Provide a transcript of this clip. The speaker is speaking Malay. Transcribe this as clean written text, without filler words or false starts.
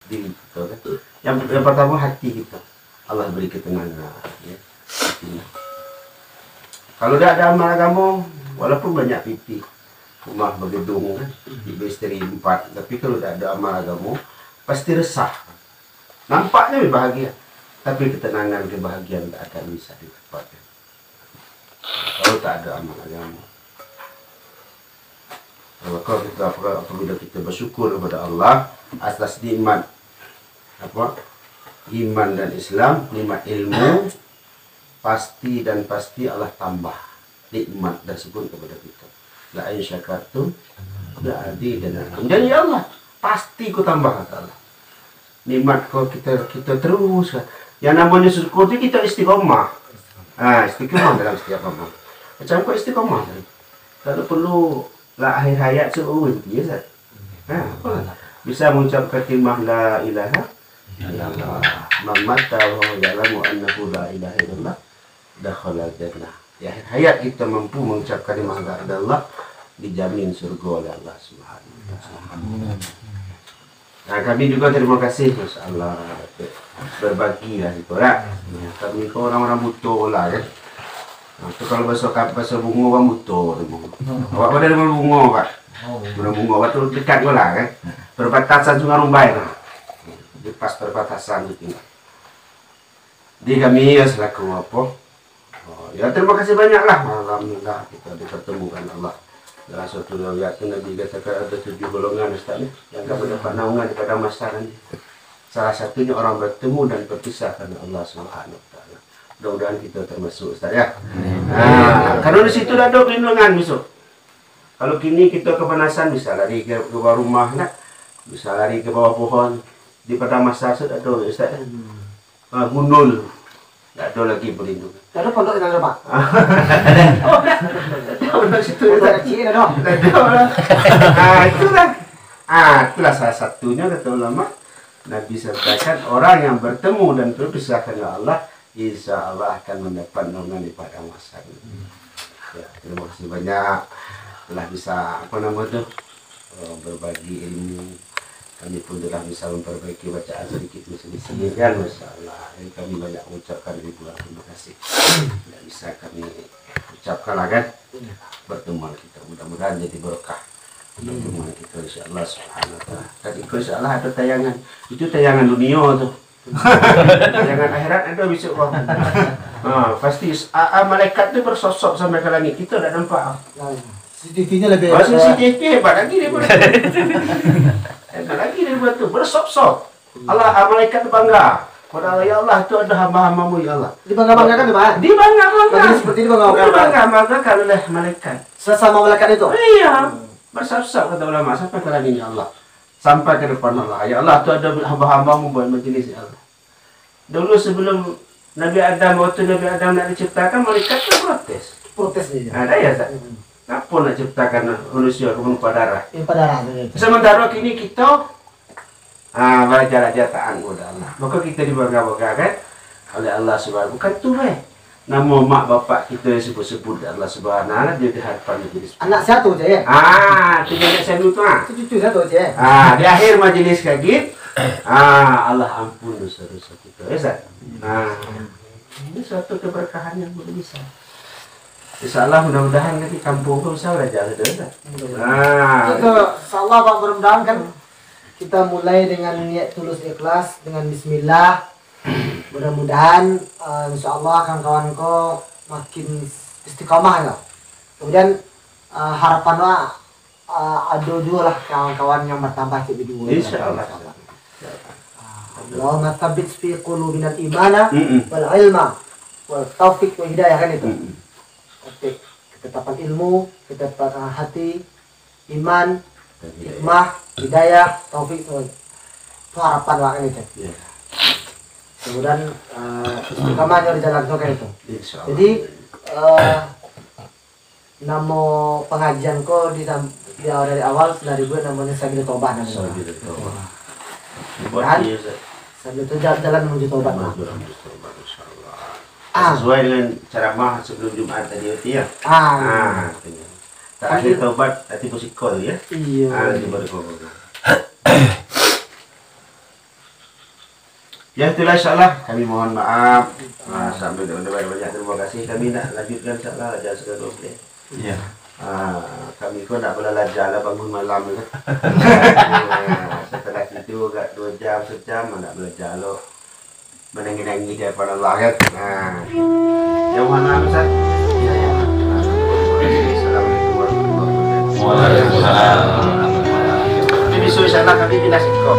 diri kita kan. Yang pertama hati kita, Allah beri ketenangan ya. Kalau tidak ada amal agama, walaupun banyak pipi, rumah bergedung kan, tiga istri 4, tapi kalau tidak ada amal agama pasti resah. Nampaknya lebih bahagia, tapi ketenangan, kebahagiaan tak akan bisa didapatkan kalau tak ada amal agama. Maka kita apabila kita bersyukur kepada Allah atas nikmat iman dan Islam, nikmat ilmu, pasti Allah tambah nikmat tersebut kepada kita. La in syakartum la azidannakum. Dan ya Allah, pasti ku tambah kata Allah. Nikmat kau kita terus. Yang namanya syukur itu kita istiqomah. Istiqomah dalam setiap amal. Macam kau istiqomah tadi. Tak perlu la akhir hayat seumur itu ya, apa? Bisa mengucapkan kalimah la ilaha illallah. Man mata wa ya'lamu annahu la ilaha illallah dakhala jannah. Di akhir hayat kita mampu mengucapkan kalimah la ilaha illallah, dijamin surga oleh Allah Subhanahu wa taala. Nah, kami juga terima kasih Masya Allah berbagi lah itu ya. Kami ke orang-orang butuh lah kan. Nah, itu kalau bahasa bunga orang butuh. Awak pada ada bunga Pak. Bunga awak tu dekat lah kan. Perbatasan Sungai Rumbai lah. Di pas perbatasan itu. Di kami ya selaku apa? Ya terima kasih banyak lah. Alhamdulillah kita dipertemukan Allah. Dalam suatu riwayat Nabi katakan ada 7 golongan Ustaz yang tak mendapat naungan pada masa nanti. Salah satunya orang bertemu dan berpisah karena Allah Subhanahu wa taala. Mudah-mudahan kita termasuk Ustaz ya. Karena di situ ada perlindungan besok. Kalau kini kita kepanasan bisa lari ke bawah rumah nak, bisa lari ke bawah pohon. Di pada masa sudah ada Ustaz. Gundul. Tak ada lagi perlindungan. Tak ada pondok yang ada Pak. Pondok situ Pondok kecil ada. Itulah salah satunya kata ulama. Nabi sertakan orang yang bertemu dan berpisah dengan Allah, insya Allah akan mendapat naungan pada masa ini. Ya, terima kasih banyak telah bisa berbagi ilmu. Kami pun telah bisa memperbaiki bacaan sedikit sedikit kan, Masya Allah. Jadi kami banyak mengucapkan ribuan terima kasih. Tidak bisa kami ucapkan lah kan. Pertemuan kita mudah-mudahan jadi berkah. Pertemuan kita insya Allah Subhanahu wa ta'ala. Dan insya Allah ada tayangan. Itu tayangan dunia tuh. Tayangan akhirat ada besok bang. Pasti malaikat itu bersosok sampai ke langit. Kita tidak nampak. CCTV-nya lebih. CCTV hebat lagi daripada hebat lagi daripada itu. Bersop-sop. Allah malaikat bangga. Pada ya Allah itu ada hamba-hambamu ya Allah. Dibangga-banggakan ya Pak? Dibangga-banggakan. Seperti dibangga-banggakan. Dibangga-banggakan oleh malaikat. Sesama malaikat itu? Iya. Bersop-sop kata ulama sampai ke langit ya Allah. Sampai ke depan Allah. Ya Allah itu ada hamba-hambamu buat majelis ya Allah. Dulu sebelum Nabi Adam, waktu Nabi Adam nak diciptakan, malaikat itu protes. Protes nih. Ada ya tak? Kenapa nak ciptakan manusia kemudian darah? Darah. Sementara kini kita belajar taat kepada Allah. Maka kita dibangga-banggakan oleh Allah Subhanahu. Bukan tu nama mak bapak kita sebut-sebut Allah Subhanahu wa taala di hadapan majelis. Anak satu je ya? Itu anak saya tu Itu cucu satu je. Di akhir majelis kayak gitu. Allah ampun dosa-dosa kita. Ya Ustaz? Ini suatu keberkahan yang boleh bisa. Insyaallah mudah-mudahan nanti kampung pun bisa belajar itu. Insyaallah Pak, mudah-mudahan kan kita mulai dengan niat tulus ikhlas dengan bismillah. Mudah-mudahan insyaallah kawan-kawanku makin istiqomah ya. Kemudian harapannya ada juga lah kawan-kawan yang bertambah ke bidung. Insyaallah. Allahumma tsabbit fi qulubina al-imana wal ilma wal taufiq wa hidayah kan itu. Ketetapan ilmu, ketetapan hati, iman, hikmah, hidayah, taufik itu harapan lah itu. Kemudian istiqamahnya di jalan kan itu. Jadi nama pengajian kok dari awal dari gue namanya Sabil Tobat namanya. Sabil itu jalan menuju tobat. Sesuai dengan ceramah sebelum Jumat tadi ya. Terakhir tobat nanti musikal ya. Iya. Nanti baru ngomong. Ya itulah insyaallah kami mohon maaf. Sampai banyak terima kasih. Kami nak lanjutkan insyaallah ajar sekarang boleh. Iya. Kami kau nak pula lajar lah bangun malam kan. Setelah tidur agak 2 jam sejam nak belajar lo. Menangi-nangi daripada Allah kan. Yang mana Ustaz? Assalamualaikum warahmatullahi wabarakatuh. Waalaikumsalam. Jadi besok insyaallah kami pindah sikap.